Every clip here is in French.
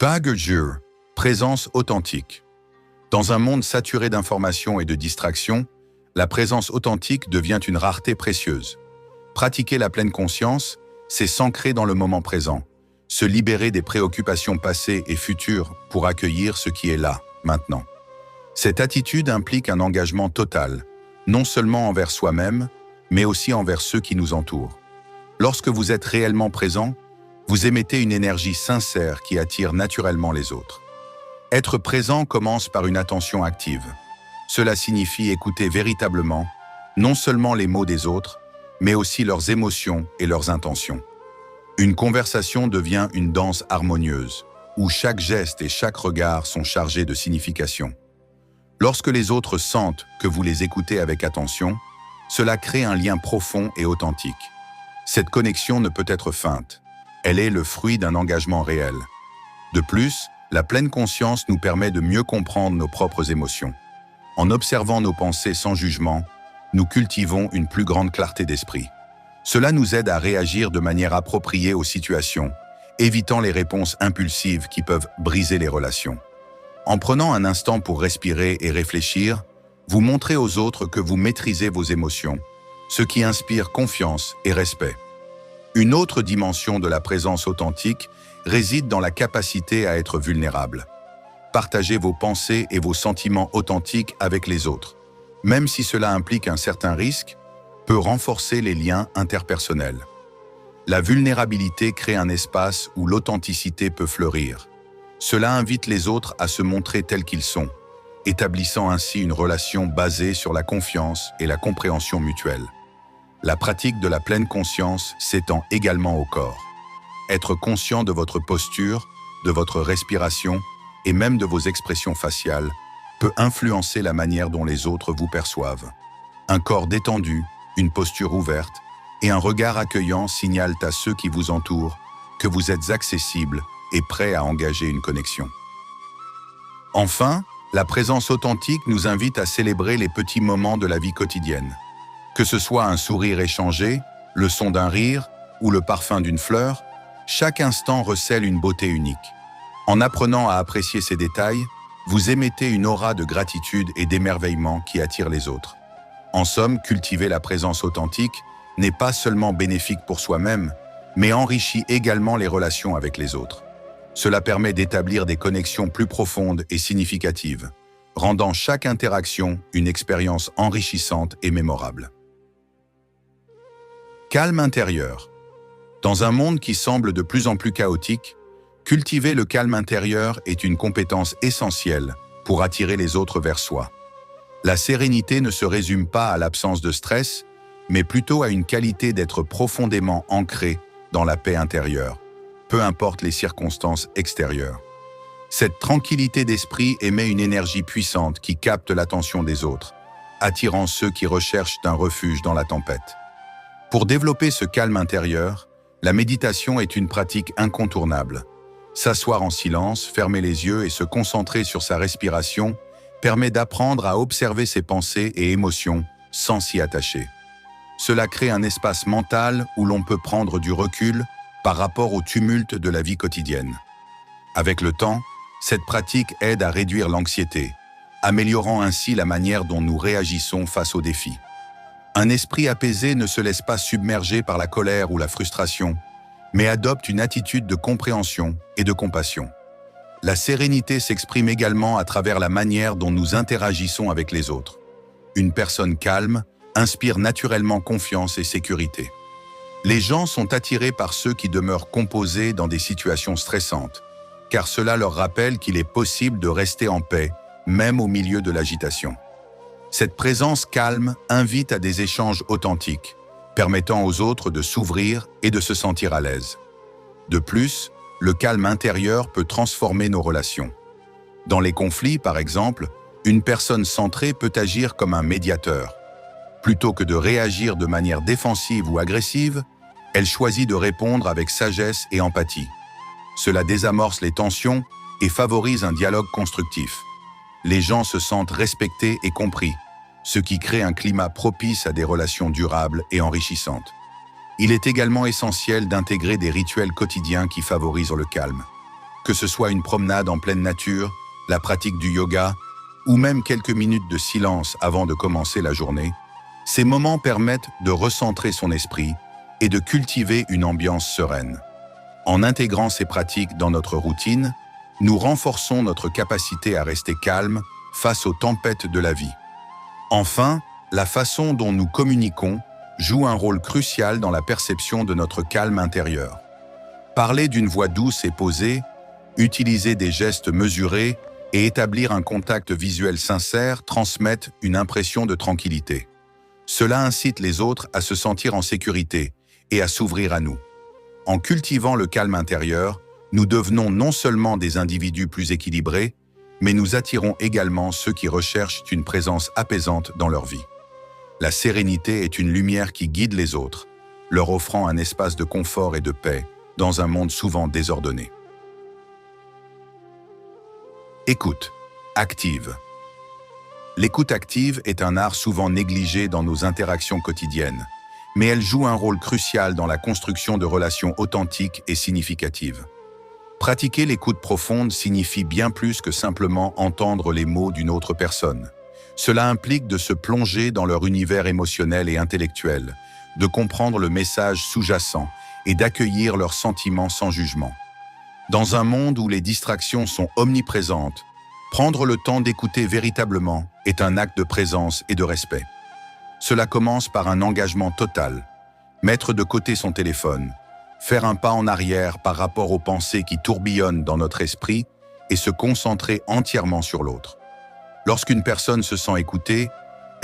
Bagger, présence authentique. Dans un monde saturé d'informations et de distractions, la présence authentique devient une rareté précieuse. Pratiquer la pleine conscience, c'est s'ancrer dans le moment présent, se libérer des préoccupations passées et futures pour accueillir ce qui est là, maintenant. Cette attitude implique un engagement total, non seulement envers soi-même, mais aussi envers ceux qui nous entourent. Lorsque vous êtes réellement présent, vous émettez une énergie sincère qui attire naturellement les autres. Être présent commence par une attention active. Cela signifie écouter véritablement, non seulement les mots des autres, mais aussi leurs émotions et leurs intentions. Une conversation devient une danse harmonieuse, où chaque geste et chaque regard sont chargés de signification. Lorsque les autres sentent que vous les écoutez avec attention, cela crée un lien profond et authentique. Cette connexion ne peut être feinte. Elle est le fruit d'un engagement réel. De plus, la pleine conscience nous permet de mieux comprendre nos propres émotions. En observant nos pensées sans jugement, nous cultivons une plus grande clarté d'esprit. Cela nous aide à réagir de manière appropriée aux situations, évitant les réponses impulsives qui peuvent briser les relations. En prenant un instant pour respirer et réfléchir, vous montrez aux autres que vous maîtrisez vos émotions, ce qui inspire confiance et respect. Une autre dimension de la présence authentique réside dans la capacité à être vulnérable. Partagez vos pensées et vos sentiments authentiques avec les autres, même si cela implique un certain risque, peut renforcer les liens interpersonnels. La vulnérabilité crée un espace où l'authenticité peut fleurir. Cela invite les autres à se montrer tels qu'ils sont, établissant ainsi une relation basée sur la confiance et la compréhension mutuelle. La pratique de la pleine conscience s'étend également au corps. Être conscient de votre posture, de votre respiration et même de vos expressions faciales peut influencer la manière dont les autres vous perçoivent. Un corps détendu, une posture ouverte et un regard accueillant signalent à ceux qui vous entourent que vous êtes accessible et prêt à engager une connexion. Enfin, la présence authentique nous invite à célébrer les petits moments de la vie quotidienne. Que ce soit un sourire échangé, le son d'un rire ou le parfum d'une fleur, chaque instant recèle une beauté unique. En apprenant à apprécier ces détails, vous émettez une aura de gratitude et d'émerveillement qui attire les autres. En somme, cultiver la présence authentique n'est pas seulement bénéfique pour soi-même, mais enrichit également les relations avec les autres. Cela permet d'établir des connexions plus profondes et significatives, rendant chaque interaction une expérience enrichissante et mémorable. Calme intérieur. Dans un monde qui semble de plus en plus chaotique, cultiver le calme intérieur est une compétence essentielle pour attirer les autres vers soi. La sérénité ne se résume pas à l'absence de stress, mais plutôt à une qualité d'être profondément ancré dans la paix intérieure, peu importe les circonstances extérieures. Cette tranquillité d'esprit émet une énergie puissante qui capte l'attention des autres, attirant ceux qui recherchent un refuge dans la tempête. Pour développer ce calme intérieur, la méditation est une pratique incontournable. S'asseoir en silence, fermer les yeux et se concentrer sur sa respiration permet d'apprendre à observer ses pensées et émotions sans s'y attacher. Cela crée un espace mental où l'on peut prendre du recul par rapport au tumulte de la vie quotidienne. Avec le temps, cette pratique aide à réduire l'anxiété, améliorant ainsi la manière dont nous réagissons face aux défis. Un esprit apaisé ne se laisse pas submerger par la colère ou la frustration, mais adopte une attitude de compréhension et de compassion. La sérénité s'exprime également à travers la manière dont nous interagissons avec les autres. Une personne calme inspire naturellement confiance et sécurité. Les gens sont attirés par ceux qui demeurent composés dans des situations stressantes, car cela leur rappelle qu'il est possible de rester en paix, même au milieu de l'agitation. Cette présence calme invite à des échanges authentiques, permettant aux autres de s'ouvrir et de se sentir à l'aise. De plus, le calme intérieur peut transformer nos relations. Dans les conflits, par exemple, une personne centrée peut agir comme un médiateur. Plutôt que de réagir de manière défensive ou agressive, elle choisit de répondre avec sagesse et empathie. Cela désamorce les tensions et favorise un dialogue constructif. Les gens se sentent respectés et compris, ce qui crée un climat propice à des relations durables et enrichissantes. Il est également essentiel d'intégrer des rituels quotidiens qui favorisent le calme. que ce soit une promenade en pleine nature, la pratique du yoga, ou même quelques minutes de silence avant de commencer la journée, ces moments permettent de recentrer son esprit et de cultiver une ambiance sereine. En intégrant ces pratiques dans notre routine, nous renforçons notre capacité à rester calme face aux tempêtes de la vie. Enfin, la façon dont nous communiquons joue un rôle crucial dans la perception de notre calme intérieur. Parler d'une voix douce et posée, utiliser des gestes mesurés et établir un contact visuel sincère transmettent une impression de tranquillité. Cela incite les autres à se sentir en sécurité et à s'ouvrir à nous. En cultivant le calme intérieur, nous devenons non seulement des individus plus équilibrés, mais nous attirons également ceux qui recherchent une présence apaisante dans leur vie. La sérénité est une lumière qui guide les autres, leur offrant un espace de confort et de paix dans un monde souvent désordonné. Écoute active. L'écoute active est un art souvent négligé dans nos interactions quotidiennes, mais elle joue un rôle crucial dans la construction de relations authentiques et significatives. Pratiquer l'écoute profonde signifie bien plus que simplement entendre les mots d'une autre personne. Cela implique de se plonger dans leur univers émotionnel et intellectuel, de comprendre le message sous-jacent et d'accueillir leurs sentiments sans jugement. Dans un monde où les distractions sont omniprésentes, prendre le temps d'écouter véritablement est un acte de présence et de respect. Cela commence par un engagement total, mettre de côté son téléphone, faire un pas en arrière par rapport aux pensées qui tourbillonnent dans notre esprit et se concentrer entièrement sur l'autre. Lorsqu'une personne se sent écoutée,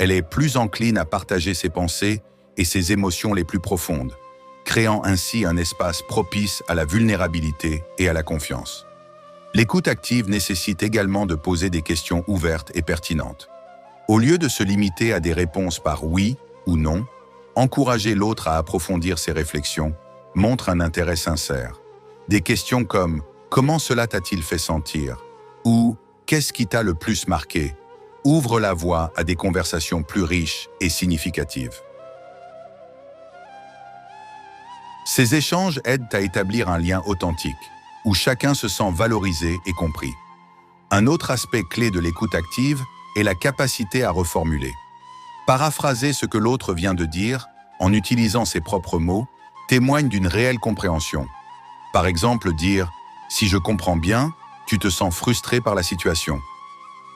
elle est plus encline à partager ses pensées et ses émotions les plus profondes, créant ainsi un espace propice à la vulnérabilité et à la confiance. L'écoute active nécessite également de poser des questions ouvertes et pertinentes. Au lieu de se limiter à des réponses par oui ou non, encourager l'autre à approfondir ses réflexions montre un intérêt sincère. Des questions comme « Comment cela t'a-t-il fait sentir ?» ou « Qu'est-ce qui t'a le plus marqué ?» ouvrent la voie à des conversations plus riches et significatives. Ces échanges aident à établir un lien authentique, où chacun se sent valorisé et compris. Un autre aspect clé de l'écoute active est la capacité à reformuler. Paraphraser ce que l'autre vient de dire, en utilisant ses propres mots, témoigne d'une réelle compréhension. Par exemple, dire « Si je comprends bien, tu te sens frustré par la situation »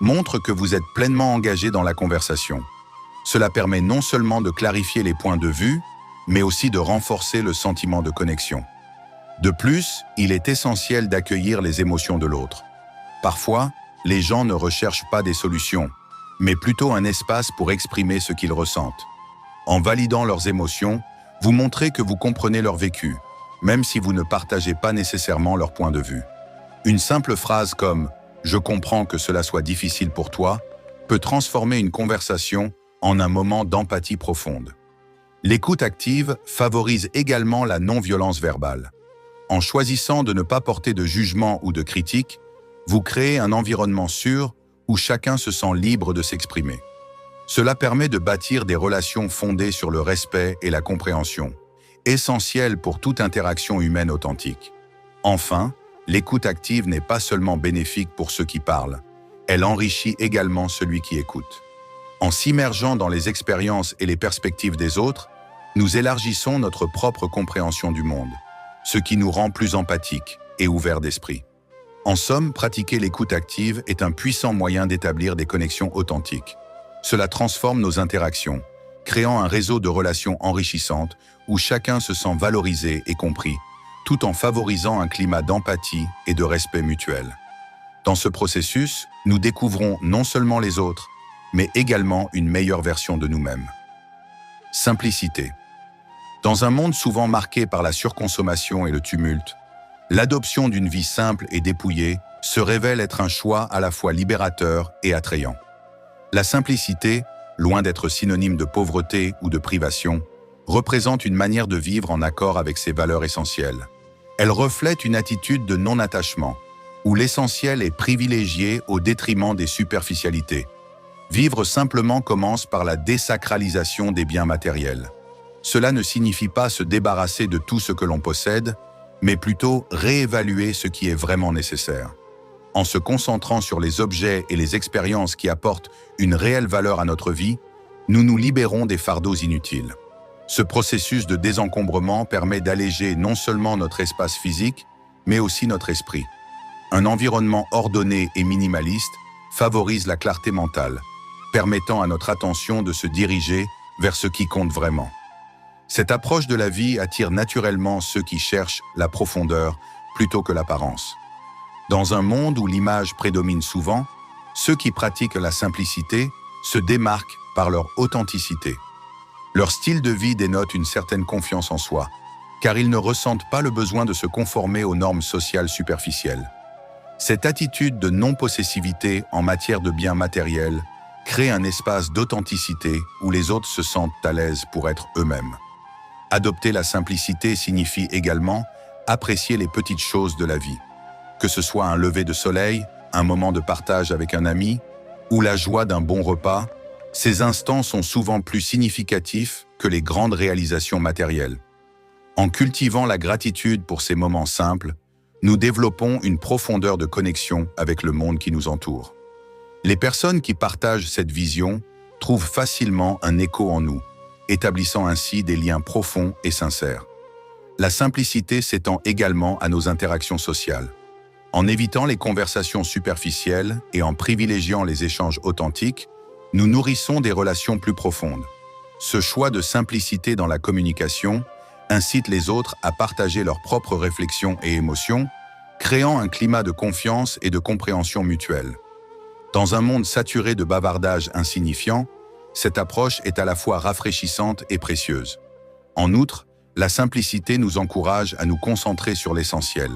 montre que vous êtes pleinement engagé dans la conversation. Cela permet non seulement de clarifier les points de vue, mais aussi de renforcer le sentiment de connexion. De plus, il est essentiel d'accueillir les émotions de l'autre. Parfois, les gens ne recherchent pas des solutions, mais plutôt un espace pour exprimer ce qu'ils ressentent. En validant leurs émotions, vous montrez que vous comprenez leur vécu, même si vous ne partagez pas nécessairement leur point de vue. Une simple phrase comme « Je comprends que cela soit difficile pour toi » peut transformer une conversation en un moment d'empathie profonde. L'écoute active favorise également la non-violence verbale. En choisissant de ne pas porter de jugement ou de critique, vous créez un environnement sûr où chacun se sent libre de s'exprimer. Cela permet de bâtir des relations fondées sur le respect et la compréhension, essentielles pour toute interaction humaine authentique. Enfin, l'écoute active n'est pas seulement bénéfique pour ceux qui parlent, elle enrichit également celui qui écoute. En s'immergeant dans les expériences et les perspectives des autres, nous élargissons notre propre compréhension du monde, ce qui nous rend plus empathiques et ouverts d'esprit. En somme, pratiquer l'écoute active est un puissant moyen d'établir des connexions authentiques. Cela transforme nos interactions, créant un réseau de relations enrichissantes où chacun se sent valorisé et compris, tout en favorisant un climat d'empathie et de respect mutuel. Dans ce processus, nous découvrons non seulement les autres, mais également une meilleure version de nous-mêmes. Simplicité. Dans un monde souvent marqué par la surconsommation et le tumulte, l'adoption d'une vie simple et dépouillée se révèle être un choix à la fois libérateur et attrayant. La simplicité, loin d'être synonyme de pauvreté ou de privation, représente une manière de vivre en accord avec ses valeurs essentielles. Elle reflète une attitude de non-attachement, où l'essentiel est privilégié au détriment des superficialités. Vivre simplement commence par la désacralisation des biens matériels. Cela ne signifie pas se débarrasser de tout ce que l'on possède, mais plutôt réévaluer ce qui est vraiment nécessaire. En se concentrant sur les objets et les expériences qui apportent une réelle valeur à notre vie, nous nous libérons des fardeaux inutiles. Ce processus de désencombrement permet d'alléger non seulement notre espace physique, mais aussi notre esprit. Un environnement ordonné et minimaliste favorise la clarté mentale, permettant à notre attention de se diriger vers ce qui compte vraiment. Cette approche de la vie attire naturellement ceux qui cherchent la profondeur plutôt que l'apparence. Dans un monde où l'image prédomine souvent, ceux qui pratiquent la simplicité se démarquent par leur authenticité. Leur style de vie dénote une certaine confiance en soi, car ils ne ressentent pas le besoin de se conformer aux normes sociales superficielles. Cette attitude de non-possessivité en matière de biens matériels crée un espace d'authenticité où les autres se sentent à l'aise pour être eux-mêmes. Adopter la simplicité signifie également apprécier les petites choses de la vie, que ce soit un lever de soleil, un moment de partage avec un ami ou la joie d'un bon repas. Ces instants sont souvent plus significatifs que les grandes réalisations matérielles. En cultivant la gratitude pour ces moments simples, nous développons une profondeur de connexion avec le monde qui nous entoure. Les personnes qui partagent cette vision trouvent facilement un écho en nous, établissant ainsi des liens profonds et sincères. La simplicité s'étend également à nos interactions sociales. En évitant les conversations superficielles et en privilégiant les échanges authentiques, nous nourrissons des relations plus profondes. Ce choix de simplicité dans la communication incite les autres à partager leurs propres réflexions et émotions, créant un climat de confiance et de compréhension mutuelle. Dans un monde saturé de bavardages insignifiants, cette approche est à la fois rafraîchissante et précieuse. En outre, la simplicité nous encourage à nous concentrer sur l'essentiel,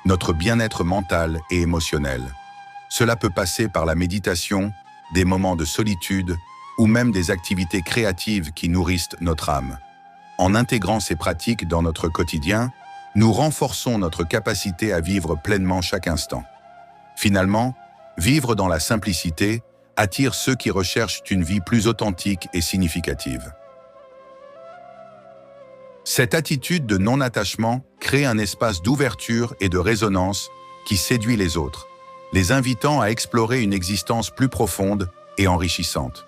notre bien-être mental et émotionnel. Cela peut passer par la méditation, des moments de solitude ou même des activités créatives qui nourrissent notre âme. En intégrant ces pratiques dans notre quotidien, nous renforçons notre capacité à vivre pleinement chaque instant. Finalement, vivre dans la simplicité attire ceux qui recherchent une vie plus authentique et significative. Cette attitude de non-attachement crée un espace d'ouverture et de résonance qui séduit les autres, les invitant à explorer une existence plus profonde et enrichissante.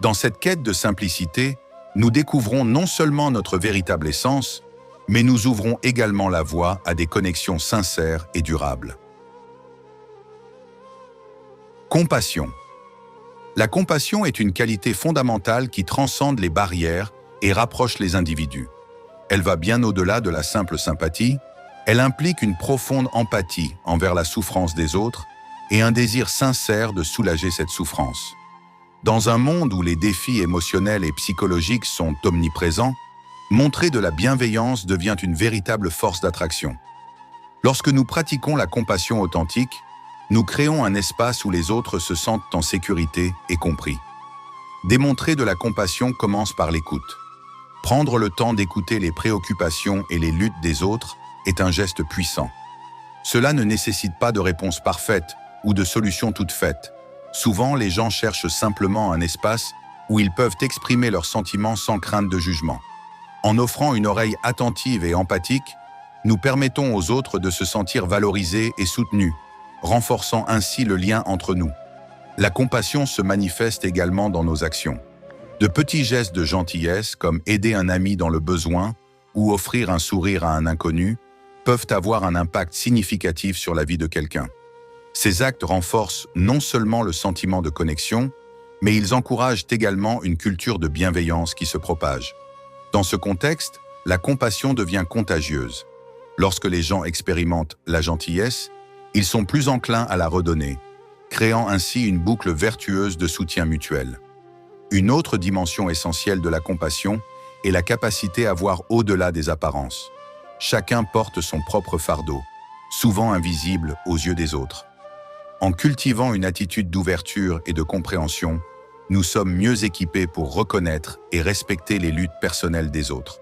Dans cette quête de simplicité, nous découvrons non seulement notre véritable essence, mais nous ouvrons également la voie à des connexions sincères et durables. Compassion. La compassion est une qualité fondamentale qui transcende les barrières et rapproche les individus. Elle va bien au-delà de la simple sympathie, elle implique une profonde empathie envers la souffrance des autres et un désir sincère de soulager cette souffrance. Dans un monde où les défis émotionnels et psychologiques sont omniprésents, montrer de la bienveillance devient une véritable force d'attraction. Lorsque nous pratiquons la compassion authentique, nous créons un espace où les autres se sentent en sécurité et compris. Démontrer de la compassion commence par l'écoute. Prendre le temps d'écouter les préoccupations et les luttes des autres est un geste puissant. Cela ne nécessite pas de réponse parfaite ou de solution toute faite. Souvent, les gens cherchent simplement un espace où ils peuvent exprimer leurs sentiments sans crainte de jugement. En offrant une oreille attentive et empathique, nous permettons aux autres de se sentir valorisés et soutenus, renforçant ainsi le lien entre nous. La compassion se manifeste également dans nos actions. De petits gestes de gentillesse, comme aider un ami dans le besoin ou offrir un sourire à un inconnu, peuvent avoir un impact significatif sur la vie de quelqu'un. Ces actes renforcent non seulement le sentiment de connexion, mais ils encouragent également une culture de bienveillance qui se propage. Dans ce contexte, la compassion devient contagieuse. Lorsque les gens expérimentent la gentillesse, ils sont plus enclins à la redonner, créant ainsi une boucle vertueuse de soutien mutuel. Une autre dimension essentielle de la compassion est la capacité à voir au-delà des apparences. Chacun porte son propre fardeau, souvent invisible aux yeux des autres. En cultivant une attitude d'ouverture et de compréhension, nous sommes mieux équipés pour reconnaître et respecter les luttes personnelles des autres.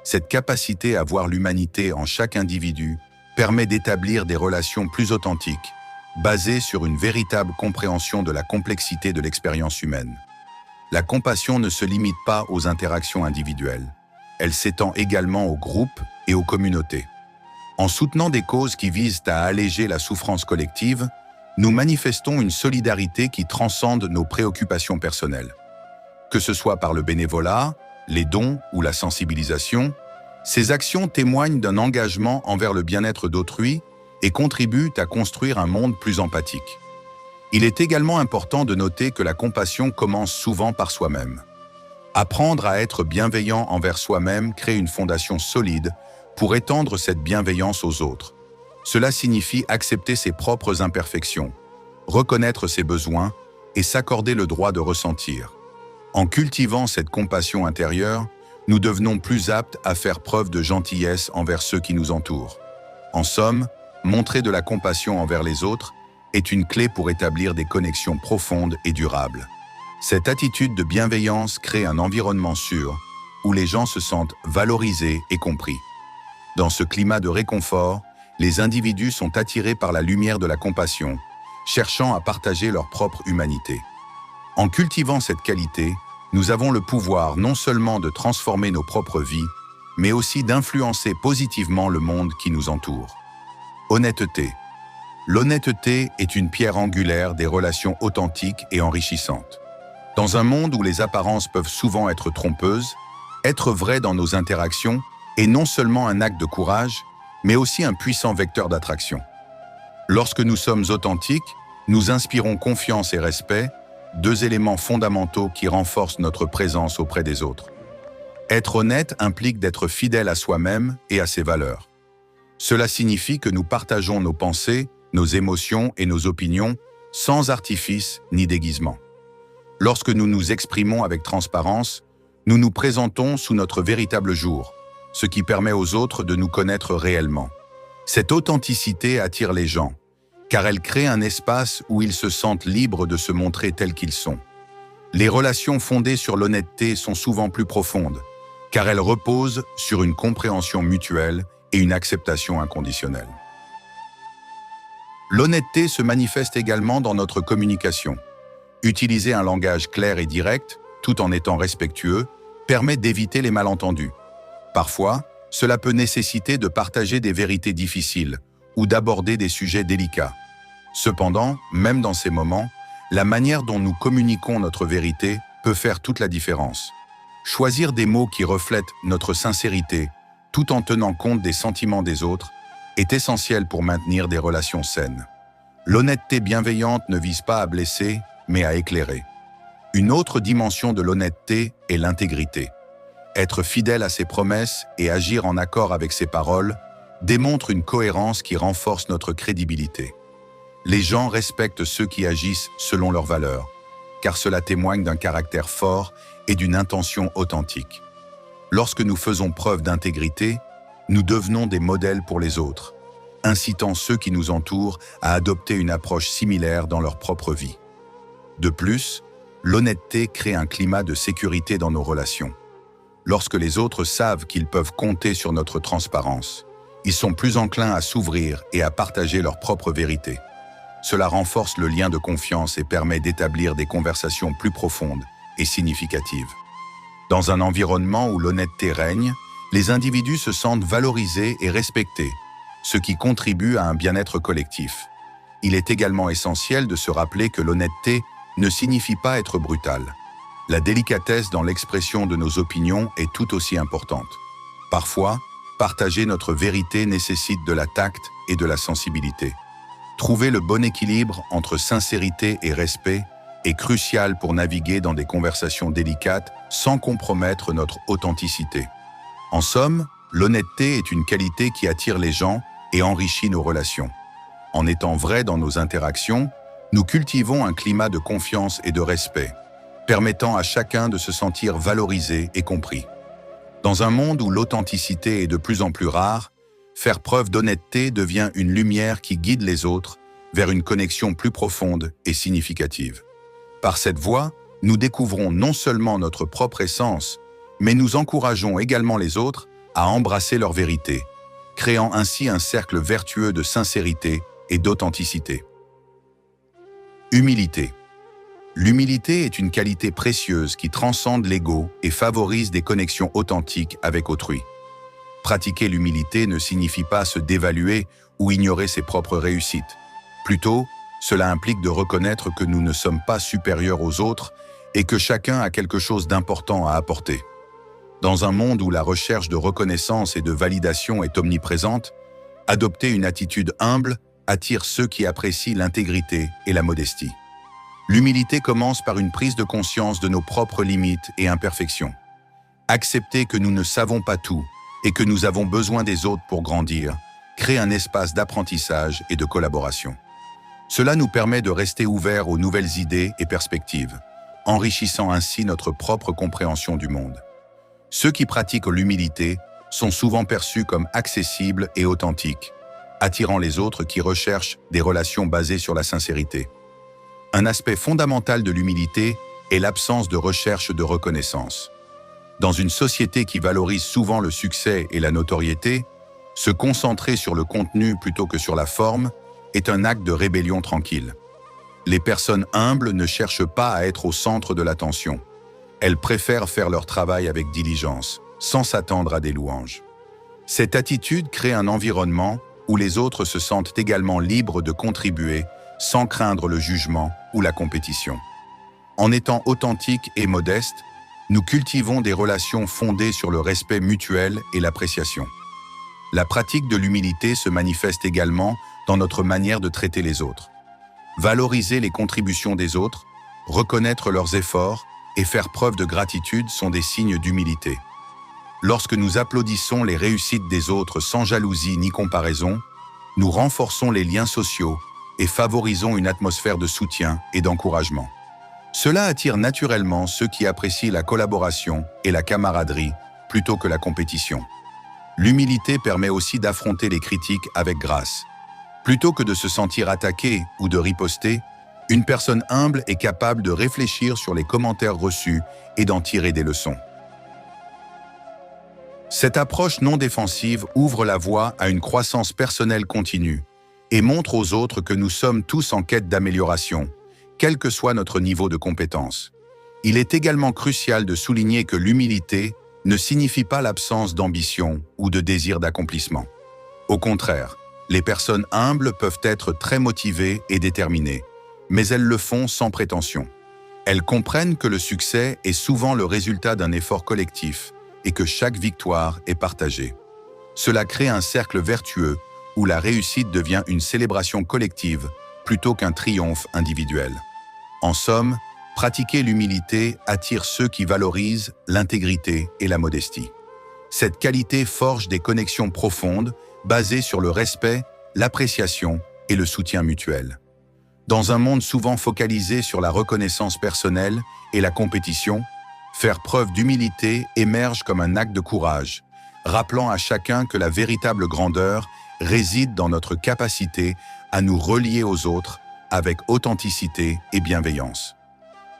Cette capacité à voir l'humanité en chaque individu permet d'établir des relations plus authentiques, basées sur une véritable compréhension de la complexité de l'expérience humaine. La compassion ne se limite pas aux interactions individuelles. Elle s'étend également aux groupes et aux communautés. En soutenant des causes qui visent à alléger la souffrance collective, nous manifestons une solidarité qui transcende nos préoccupations personnelles. Que ce soit par le bénévolat, les dons ou la sensibilisation, ces actions témoignent d'un engagement envers le bien-être d'autrui et contribuent à construire un monde plus empathique. Il est également important de noter que la compassion commence souvent par soi-même. Apprendre à être bienveillant envers soi-même crée une fondation solide pour étendre cette bienveillance aux autres. Cela signifie accepter ses propres imperfections, reconnaître ses besoins et s'accorder le droit de ressentir. En cultivant cette compassion intérieure, nous devenons plus aptes à faire preuve de gentillesse envers ceux qui nous entourent. En somme, montrer de la compassion envers les autres est une clé pour établir des connexions profondes et durables. Cette attitude de bienveillance crée un environnement sûr où les gens se sentent valorisés et compris. Dans ce climat de réconfort, les individus sont attirés par la lumière de la compassion, cherchant à partager leur propre humanité. En cultivant cette qualité, nous avons le pouvoir non seulement de transformer nos propres vies, mais aussi d'influencer positivement le monde qui nous entoure. Honnêteté. L'honnêteté est une pierre angulaire des relations authentiques et enrichissantes. Dans un monde où les apparences peuvent souvent être trompeuses, être vrai dans nos interactions est non seulement un acte de courage, mais aussi un puissant vecteur d'attraction. Lorsque nous sommes authentiques, nous inspirons confiance et respect, deux éléments fondamentaux qui renforcent notre présence auprès des autres. Être honnête implique d'être fidèle à soi-même et à ses valeurs. Cela signifie que nous partageons nos pensées, nos émotions et nos opinions sans artifice ni déguisement. Lorsque nous nous exprimons avec transparence, nous nous présentons sous notre véritable jour, ce qui permet aux autres de nous connaître réellement. Cette authenticité attire les gens, car elle crée un espace où ils se sentent libres de se montrer tels qu'ils sont. Les relations fondées sur l'honnêteté sont souvent plus profondes, car elles reposent sur une compréhension mutuelle et une acceptation inconditionnelle. L'honnêteté se manifeste également dans notre communication. Utiliser un langage clair et direct, tout en étant respectueux, permet d'éviter les malentendus. Parfois, cela peut nécessiter de partager des vérités difficiles ou d'aborder des sujets délicats. Cependant, même dans ces moments, la manière dont nous communiquons notre vérité peut faire toute la différence. Choisir des mots qui reflètent notre sincérité, tout en tenant compte des sentiments des autres, est essentiel pour maintenir des relations saines. L'honnêteté bienveillante ne vise pas à blesser, mais à éclairer. Une autre dimension de l'honnêteté est l'intégrité. Être fidèle à ses promesses et agir en accord avec ses paroles démontre une cohérence qui renforce notre crédibilité. Les gens respectent ceux qui agissent selon leurs valeurs, car cela témoigne d'un caractère fort et d'une intention authentique. Lorsque nous faisons preuve d'intégrité, nous devenons des modèles pour les autres, incitant ceux qui nous entourent à adopter une approche similaire dans leur propre vie. De plus, l'honnêteté crée un climat de sécurité dans nos relations. Lorsque les autres savent qu'ils peuvent compter sur notre transparence, ils sont plus enclins à s'ouvrir et à partager leur propre vérité. Cela renforce le lien de confiance et permet d'établir des conversations plus profondes et significatives. Dans un environnement où l'honnêteté règne, les individus se sentent valorisés et respectés, ce qui contribue à un bien-être collectif. Il est également essentiel de se rappeler que l'honnêteté ne signifie pas être brutal. La délicatesse dans l'expression de nos opinions est tout aussi importante. Parfois, partager notre vérité nécessite de la tact et de la sensibilité. Trouver le bon équilibre entre sincérité et respect est crucial pour naviguer dans des conversations délicates sans compromettre notre authenticité. En somme, l'honnêteté est une qualité qui attire les gens et enrichit nos relations. En étant vrai dans nos interactions, nous cultivons un climat de confiance et de respect, permettant à chacun de se sentir valorisé et compris. Dans un monde où l'authenticité est de plus en plus rare, faire preuve d'honnêteté devient une lumière qui guide les autres vers une connexion plus profonde et significative. Par cette voie, nous découvrons non seulement notre propre essence, mais nous encourageons également les autres à embrasser leur vérité, créant ainsi un cercle vertueux de sincérité et d'authenticité. Humilité. L'humilité est une qualité précieuse qui transcende l'ego et favorise des connexions authentiques avec autrui. Pratiquer l'humilité ne signifie pas se dévaluer ou ignorer ses propres réussites. Plutôt, cela implique de reconnaître que nous ne sommes pas supérieurs aux autres et que chacun a quelque chose d'important à apporter. Dans un monde où la recherche de reconnaissance et de validation est omniprésente, adopter une attitude humble attire ceux qui apprécient l'intégrité et la modestie. L'humilité commence par une prise de conscience de nos propres limites et imperfections. Accepter que nous ne savons pas tout et que nous avons besoin des autres pour grandir crée un espace d'apprentissage et de collaboration. Cela nous permet de rester ouverts aux nouvelles idées et perspectives, enrichissant ainsi notre propre compréhension du monde. Ceux qui pratiquent l'humilité sont souvent perçus comme accessibles et authentiques, attirant les autres qui recherchent des relations basées sur la sincérité. Un aspect fondamental de l'humilité est l'absence de recherche de reconnaissance. Dans une société qui valorise souvent le succès et la notoriété, se concentrer sur le contenu plutôt que sur la forme est un acte de rébellion tranquille. Les personnes humbles ne cherchent pas à être au centre de l'attention. Elles préfèrent faire leur travail avec diligence, sans s'attendre à des louanges. Cette attitude crée un environnement où les autres se sentent également libres de contribuer sans craindre le jugement ou la compétition. En étant authentiques et modestes, nous cultivons des relations fondées sur le respect mutuel et l'appréciation. La pratique de l'humilité se manifeste également dans notre manière de traiter les autres. Valoriser les contributions des autres, reconnaître leurs efforts et faire preuve de gratitude sont des signes d'humilité. Lorsque nous applaudissons les réussites des autres sans jalousie ni comparaison, nous renforçons les liens sociaux et favorisons une atmosphère de soutien et d'encouragement. Cela attire naturellement ceux qui apprécient la collaboration et la camaraderie plutôt que la compétition. L'humilité permet aussi d'affronter les critiques avec grâce. Plutôt que de se sentir attaqué ou de riposter, une personne humble est capable de réfléchir sur les commentaires reçus et d'en tirer des leçons. Cette approche non défensive ouvre la voie à une croissance personnelle continue et montre aux autres que nous sommes tous en quête d'amélioration, quel que soit notre niveau de compétence. Il est également crucial de souligner que l'humilité ne signifie pas l'absence d'ambition ou de désir d'accomplissement. Au contraire, les personnes humbles peuvent être très motivées et déterminées, mais elles le font sans prétention. Elles comprennent que le succès est souvent le résultat d'un effort collectif et que chaque victoire est partagée. Cela crée un cercle vertueux où la réussite devient une célébration collective plutôt qu'un triomphe individuel. En somme, pratiquer l'humilité attire ceux qui valorisent l'intégrité et la modestie. Cette qualité forge des connexions profondes basées sur le respect, l'appréciation et le soutien mutuel. Dans un monde souvent focalisé sur la reconnaissance personnelle et la compétition, faire preuve d'humilité émerge comme un acte de courage, rappelant à chacun que la véritable grandeur réside dans notre capacité à nous relier aux autres avec authenticité et bienveillance.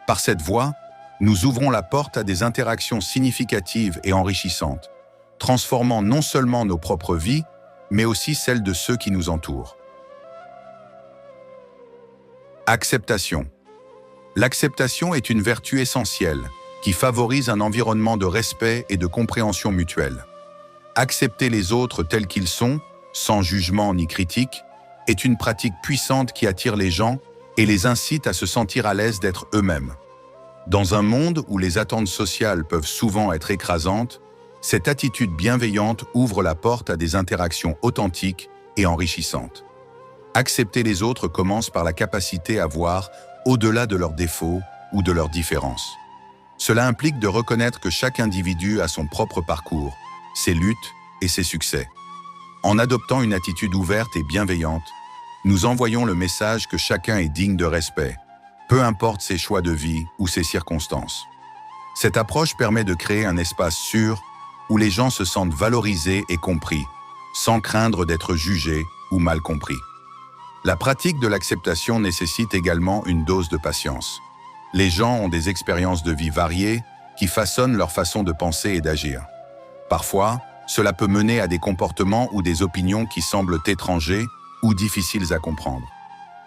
Par cette voie, nous ouvrons la porte à des interactions significatives et enrichissantes, transformant non seulement nos propres vies, mais aussi celles de ceux qui nous entourent. Acceptation. L'acceptation est une vertu essentielle qui favorise un environnement de respect et de compréhension mutuelle. Accepter les autres tels qu'ils sont, sans jugement ni critique, est une pratique puissante qui attire les gens et les incite à se sentir à l'aise d'être eux-mêmes. Dans un monde où les attentes sociales peuvent souvent être écrasantes, cette attitude bienveillante ouvre la porte à des interactions authentiques et enrichissantes. Accepter les autres commence par la capacité à voir au-delà de leurs défauts ou de leurs différences. Cela implique de reconnaître que chaque individu a son propre parcours, ses luttes et ses succès. En adoptant une attitude ouverte et bienveillante, nous envoyons le message que chacun est digne de respect, peu importe ses choix de vie ou ses circonstances. Cette approche permet de créer un espace sûr où les gens se sentent valorisés et compris, sans craindre d'être jugés ou mal compris. La pratique de l'acceptation nécessite également une dose de patience. Les gens ont des expériences de vie variées qui façonnent leur façon de penser et d'agir. Parfois, cela peut mener à des comportements ou des opinions qui semblent étrangers ou difficiles à comprendre.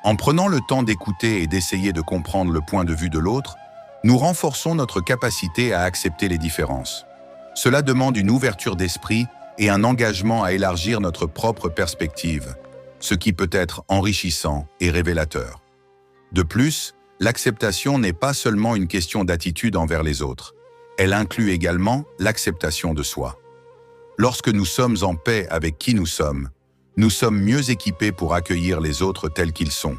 En prenant le temps d'écouter et d'essayer de comprendre le point de vue de l'autre, nous renforçons notre capacité à accepter les différences. Cela demande une ouverture d'esprit et un engagement à élargir notre propre perspective, ce qui peut être enrichissant et révélateur. De plus, l'acceptation n'est pas seulement une question d'attitude envers les autres, elle inclut également l'acceptation de soi. Lorsque nous sommes en paix avec qui nous sommes mieux équipés pour accueillir les autres tels qu'ils sont.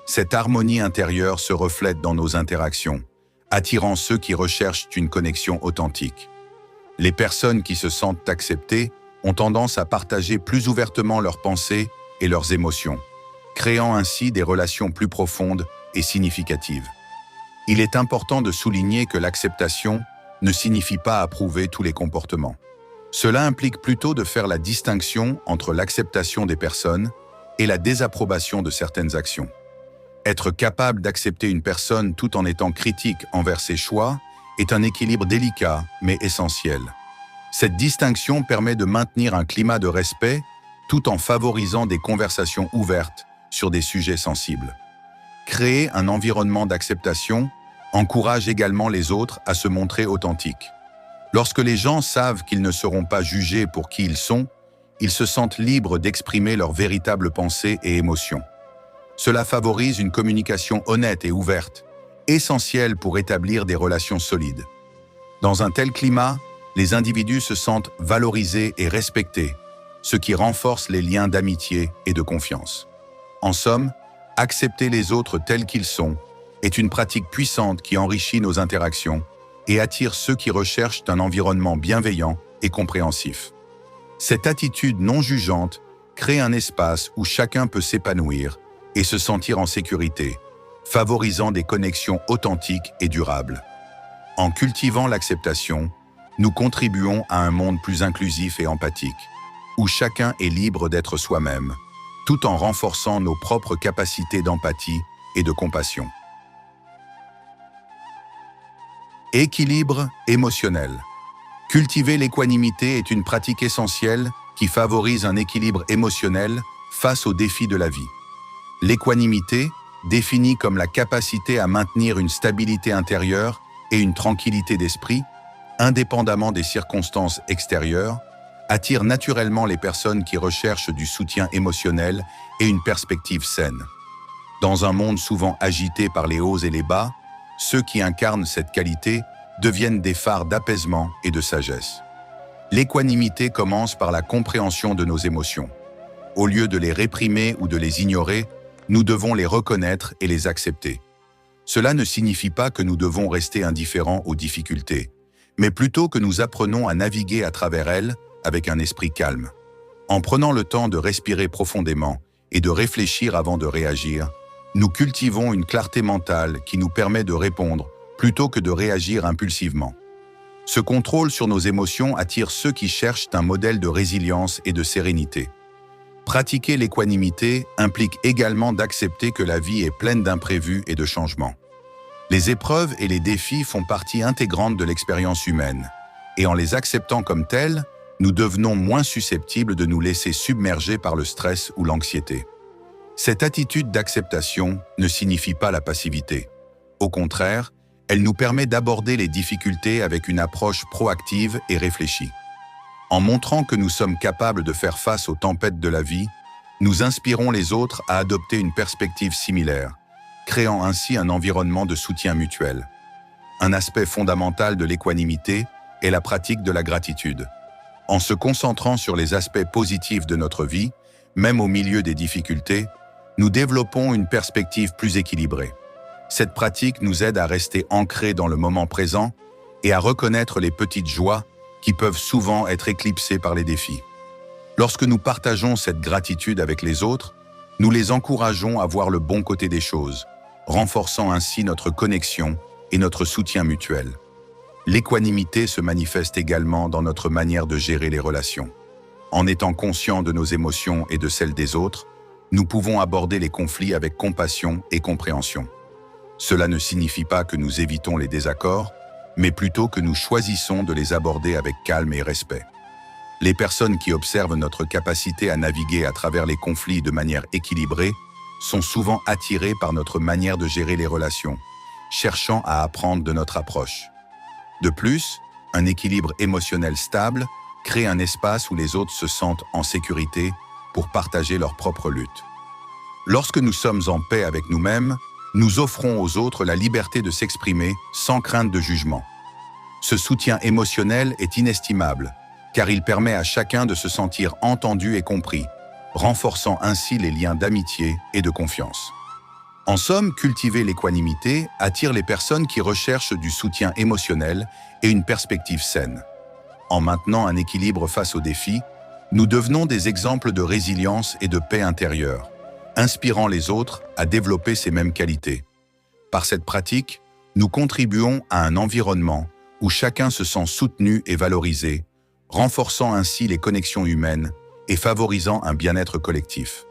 Cette harmonie intérieure se reflète dans nos interactions, attirant ceux qui recherchent une connexion authentique. Les personnes qui se sentent acceptées ont tendance à partager plus ouvertement leurs pensées et leurs émotions, créant ainsi des relations plus profondes et significatives. Il est important de souligner que l'acceptation ne signifie pas approuver tous les comportements. Cela implique plutôt de faire la distinction entre l'acceptation des personnes et la désapprobation de certaines actions. Être capable d'accepter une personne tout en étant critique envers ses choix est un équilibre délicat mais essentiel. Cette distinction permet de maintenir un climat de respect tout en favorisant des conversations ouvertes sur des sujets sensibles. Créer un environnement d'acceptation encourage également les autres à se montrer authentiques. Lorsque les gens savent qu'ils ne seront pas jugés pour qui ils se sentent libres d'exprimer leurs véritables pensées et émotions. Cela favorise une communication honnête et ouverte, essentielle pour établir des relations solides. Dans un tel climat, les individus se sentent valorisés et respectés, ce qui renforce les liens d'amitié et de confiance. En somme, accepter les autres tels qu'ils sont est une pratique puissante qui enrichit nos interactions et attire ceux qui recherchent un environnement bienveillant et compréhensif. Cette attitude non jugeante crée un espace où chacun peut s'épanouir et se sentir en sécurité, favorisant des connexions authentiques et durables. En cultivant l'acceptation, nous contribuons à un monde plus inclusif et empathique, où chacun est libre d'être soi-même, tout en renforçant nos propres capacités d'empathie et de compassion. Équilibre émotionnel. Cultiver l'équanimité est une pratique essentielle qui favorise un équilibre émotionnel face aux défis de la vie. L'équanimité, définie comme la capacité à maintenir une stabilité intérieure et une tranquillité d'esprit, indépendamment des circonstances extérieures, attire naturellement les personnes qui recherchent du soutien émotionnel et une perspective saine. Dans un monde souvent agité par les hauts et les bas, ceux qui incarnent cette qualité deviennent des phares d'apaisement et de sagesse. L'équanimité commence par la compréhension de nos émotions. Au lieu de les réprimer ou de les ignorer, nous devons les reconnaître et les accepter. Cela ne signifie pas que nous devons rester indifférents aux difficultés, mais plutôt que nous apprenons à naviguer à travers elles avec un esprit calme. En prenant le temps de respirer profondément et de réfléchir avant de réagir, nous cultivons une clarté mentale qui nous permet de répondre plutôt que de réagir impulsivement. Ce contrôle sur nos émotions attire ceux qui cherchent un modèle de résilience et de sérénité. Pratiquer l'équanimité implique également d'accepter que la vie est pleine d'imprévus et de changements. Les épreuves et les défis font partie intégrante de l'expérience humaine, et en les acceptant comme tels, nous devenons moins susceptibles de nous laisser submerger par le stress ou l'anxiété. Cette attitude d'acceptation ne signifie pas la passivité. Au contraire, elle nous permet d'aborder les difficultés avec une approche proactive et réfléchie. En montrant que nous sommes capables de faire face aux tempêtes de la vie, nous inspirons les autres à adopter une perspective similaire, créant ainsi un environnement de soutien mutuel. Un aspect fondamental de l'équanimité est la pratique de la gratitude. En se concentrant sur les aspects positifs de notre vie, même au milieu des difficultés, nous développons une perspective plus équilibrée. Cette pratique nous aide à rester ancrés dans le moment présent et à reconnaître les petites joies qui peuvent souvent être éclipsées par les défis. Lorsque nous partageons cette gratitude avec les autres, nous les encourageons à voir le bon côté des choses, renforçant ainsi notre connexion et notre soutien mutuel. L'équanimité se manifeste également dans notre manière de gérer les relations. En étant conscients de nos émotions et de celles des autres, nous pouvons aborder les conflits avec compassion et compréhension. Cela ne signifie pas que nous évitons les désaccords, mais plutôt que nous choisissons de les aborder avec calme et respect. Les personnes qui observent notre capacité à naviguer à travers les conflits de manière équilibrée sont souvent attirées par notre manière de gérer les relations, cherchant à apprendre de notre approche. De plus, un équilibre émotionnel stable crée un espace où les autres se sentent en sécurité pour partager leur propre lutte. Lorsque nous sommes en paix avec nous-mêmes, nous offrons aux autres la liberté de s'exprimer sans crainte de jugement. Ce soutien émotionnel est inestimable, car il permet à chacun de se sentir entendu et compris, renforçant ainsi les liens d'amitié et de confiance. En somme, cultiver l'équanimité attire les personnes qui recherchent du soutien émotionnel et une perspective saine. En maintenant un équilibre face aux défis, nous devenons des exemples de résilience et de paix intérieure, inspirant les autres à développer ces mêmes qualités. Par cette pratique, nous contribuons à un environnement où chacun se sent soutenu et valorisé, renforçant ainsi les connexions humaines et favorisant un bien-être collectif.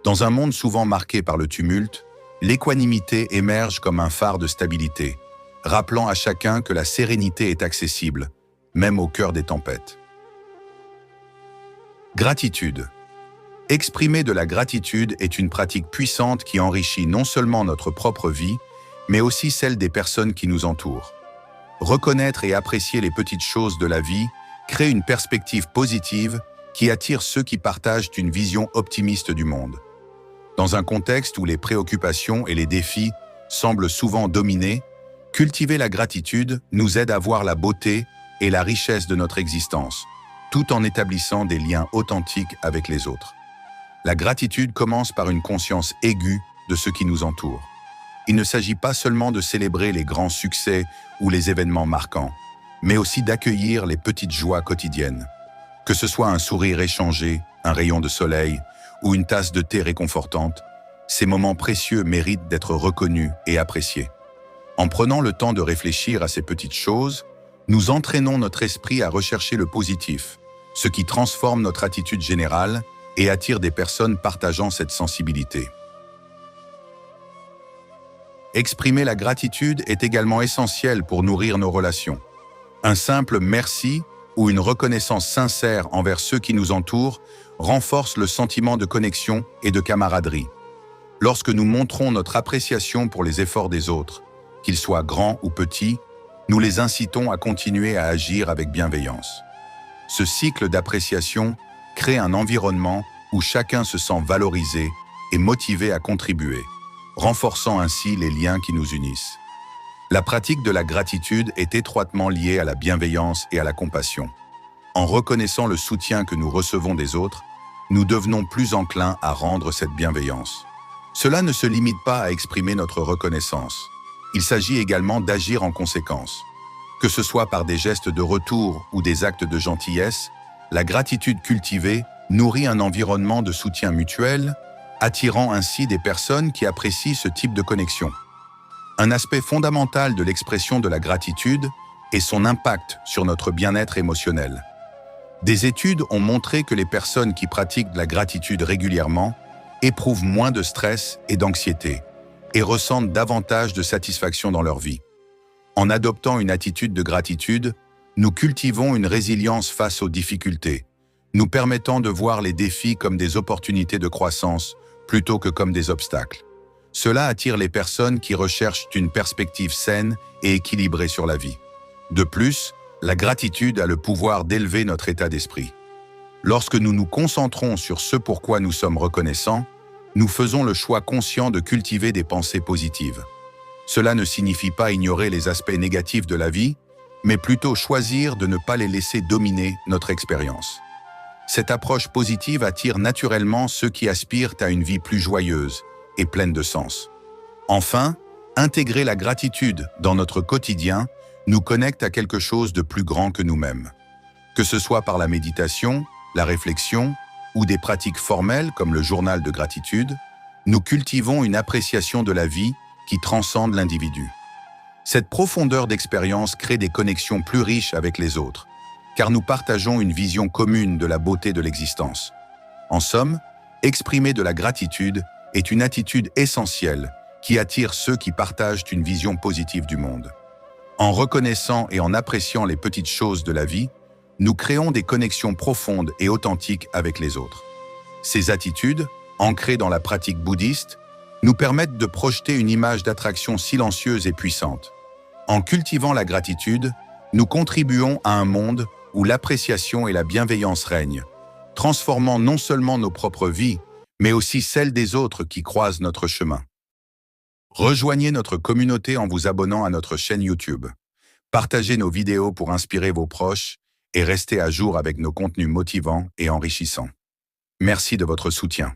Dans un monde souvent marqué par le tumulte, l'équanimité émerge comme un phare de stabilité, rappelant à chacun que la sérénité est accessible, même au cœur des tempêtes. Gratitude. Exprimer de la gratitude est une pratique puissante qui enrichit non seulement notre propre vie, mais aussi celle des personnes qui nous entourent. Reconnaître et apprécier les petites choses de la vie crée une perspective positive qui attire ceux qui partagent une vision optimiste du monde. Dans un contexte où les préoccupations et les défis semblent souvent dominer, cultiver la gratitude nous aide à voir la beauté et la richesse de notre existence, tout en établissant des liens authentiques avec les autres. La gratitude commence par une conscience aiguë de ce qui nous entoure. Il ne s'agit pas seulement de célébrer les grands succès ou les événements marquants, mais aussi d'accueillir les petites joies quotidiennes. Que ce soit un sourire échangé, un rayon de soleil ou une tasse de thé réconfortante, ces moments précieux méritent d'être reconnus et appréciés. En prenant le temps de réfléchir à ces petites choses, nous entraînons notre esprit à rechercher le positif, ce qui transforme notre attitude générale et attire des personnes partageant cette sensibilité. Exprimer la gratitude est également essentiel pour nourrir nos relations. Un simple merci ou une reconnaissance sincère envers ceux qui nous entourent renforce le sentiment de connexion et de camaraderie. Lorsque nous montrons notre appréciation pour les efforts des autres, qu'ils soient grands ou petits, nous les incitons à continuer à agir avec bienveillance. Ce cycle d'appréciation crée un environnement où chacun se sent valorisé et motivé à contribuer, renforçant ainsi les liens qui nous unissent. La pratique de la gratitude est étroitement liée à la bienveillance et à la compassion. En reconnaissant le soutien que nous recevons des autres, nous devenons plus enclins à rendre cette bienveillance. Cela ne se limite pas à exprimer notre reconnaissance. Il s'agit également d'agir en conséquence. Que ce soit par des gestes de retour ou des actes de gentillesse, la gratitude cultivée nourrit un environnement de soutien mutuel, attirant ainsi des personnes qui apprécient ce type de connexion. Un aspect fondamental de l'expression de la gratitude est son impact sur notre bien-être émotionnel. Des études ont montré que les personnes qui pratiquent de la gratitude régulièrement éprouvent moins de stress et d'anxiété et ressentent davantage de satisfaction dans leur vie. En adoptant une attitude de gratitude, nous cultivons une résilience face aux difficultés, nous permettant de voir les défis comme des opportunités de croissance plutôt que comme des obstacles. Cela attire les personnes qui recherchent une perspective saine et équilibrée sur la vie. De plus, la gratitude a le pouvoir d'élever notre état d'esprit. Lorsque nous nous concentrons sur ce pourquoi nous sommes reconnaissants, nous faisons le choix conscient de cultiver des pensées positives. Cela ne signifie pas ignorer les aspects négatifs de la vie, mais plutôt choisir de ne pas les laisser dominer notre expérience. Cette approche positive attire naturellement ceux qui aspirent à une vie plus joyeuse et pleine de sens. Enfin, intégrer la gratitude dans notre quotidien nous connecte à quelque chose de plus grand que nous-mêmes. Que ce soit par la méditation, la réflexion ou des pratiques formelles comme le journal de gratitude, nous cultivons une appréciation de la vie qui transcende l'individu. Cette profondeur d'expérience crée des connexions plus riches avec les autres, car nous partageons une vision commune de la beauté de l'existence. En somme, exprimer de la gratitude est une attitude essentielle qui attire ceux qui partagent une vision positive du monde. En reconnaissant et en appréciant les petites choses de la vie, nous créons des connexions profondes et authentiques avec les autres. Ces attitudes, ancrées dans la pratique bouddhiste, nous permettent de projeter une image d'attraction silencieuse et puissante. En cultivant la gratitude, nous contribuons à un monde où l'appréciation et la bienveillance règnent, transformant non seulement nos propres vies, mais aussi celles des autres qui croisent notre chemin. Rejoignez notre communauté en vous abonnant à notre chaîne YouTube. Partagez nos vidéos pour inspirer vos proches et restez à jour avec nos contenus motivants et enrichissants. Merci de votre soutien.